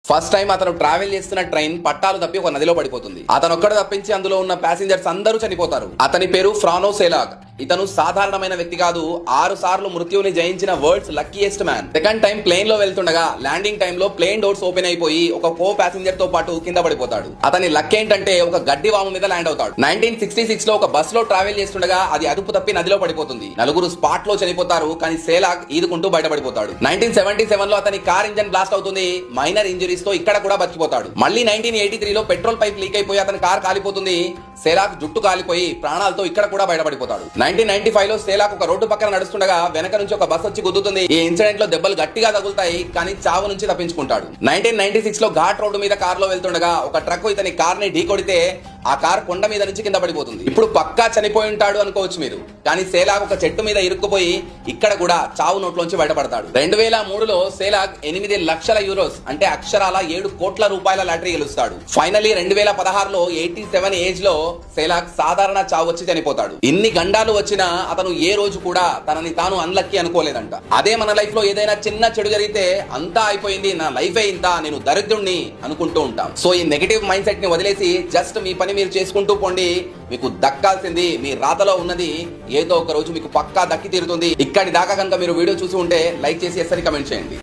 First time అతను travel చేస్తున్న train పట్టాలు తప్పి ఒక నదిలో పడిపోతుంది. అతను ఒక్కడు తప్పించి అందులో ఉన్న ప్యాసింజర్స్ అందరూ చనిపోతారు. అతని పేరు ఫ్రానో సెలాగ్. ఇతను సాధారణమైన వ్యక్తి కాదు. 6 సార్లు మృత్యువుని జయించిన world's luckiest man. Second time plane లో వెళ్తుండగా ల్యాండింగ్ టైమ్ లో ప్లేన్ డోర్స్ ఓపెన్ అయిపోయి ఒక కో ప్యాసింజర్ తో పాటు కింద పడిపోతాడు. అతని లక్ ఏంటంటే ఒక గడ్డి వాము మీద ల్యాండ్ అవుతాడు. 1966 లో ఒక బస్ లో ట్రావెల్ చేస్తుండగా అది అదుపు తప్పి నదిలో పడిపోతుంది. నలుగురు స్పాట్ లో చనిపోతారు, కానీ సెలాగ్ ఈదుకుంటూ బయటపడిపోతాడు. 1977 లో అతని కార్ ఇంజన్ బ్లాస్ట్ అవుతుంది. మైనర్ ఇంజరీస్ తో ఇక్కడ కూడా బతికిపోతాడు. మళ్ళీ 1983 లో పెట్రోల్ పైప్ లీక్ అయిపోయి అతని కార్ కాలిపోతుంది. సెలాగ్ జుట్టు కాలిపోయి ప్రాణాలతో ఇక్కడ కూడా బయటపడిపోతాడు. 1995 లో సెలాగ్ ఒక రోడ్డు పక్కన నడుస్తుండగా వెనక నుంచి ఒక బస్ వచ్చి గుద్దుతుంది. ఈ ఇన్సిడెంట్ లో దెబ్బలు గట్టిగా తగులుతాయి, కానీ చావు నుంచి తప్పించుకుంటాడు. 1996 లో ఘాట్ రోడ్డు మీద కార్ లో వెళ్తుండగా ఒక ట్రక్ ఇతని కార్ ని ఢీ కొడితే ఆ కార్ కొండ మీద నుంచి కింద పడిపోతుంది. ఇప్పుడు పక్కా చనిపోయి ఉంటాడు అనుకోవచ్చు మీరు, కానీ సెలాగ్ ఒక చెట్టు మీద ఇరుక్కుపోయి ఇక్కడ కూడా చావు నోట్లోంచి బయటపడతాడు. 2003 లో సెలాగ్ 8 లక్షల యూరోస్ అంటే అక్షరాల 7 కోట్ల రూపాయల లాటరీ గెలుస్తాడు. ఫైనలీ 2016 లో 87 ఏజ్ లో సెలాగ్ సాధారణ చావు వచ్చి చనిపోతాడు. ఇన్ని గండాలు వచ్చినా అతను ఏ రోజు కూడా తనని తాను అన్లక్కీ అనుకోలేదంట. అదే మన లైఫ్ లో ఏదైనా చిన్న చెడు జరిగితే అంతా అయిపోయింది, నా లైఫే ఇంత, నేను దరిద్రుణ్ణి అనుకుంటూ ఉంటాం. సో ఈ నెగటివ్ మైండ్ సెట్ ని వదిలేసి జస్ట్ మీ పని మీరు చేసుకుంటూ పోండి. మీకు దక్కాల్సింది, మీ రాతలో ఉన్నది ఏదో ఒక రోజు మీకు పక్కా దక్కి తీరుతుంది. ఇక్కడి దాకా కనుక మీరు వీడియో చూసి ఉంటే లైక్ చేసి ఎస్సరి కమెంట్ చేయండి.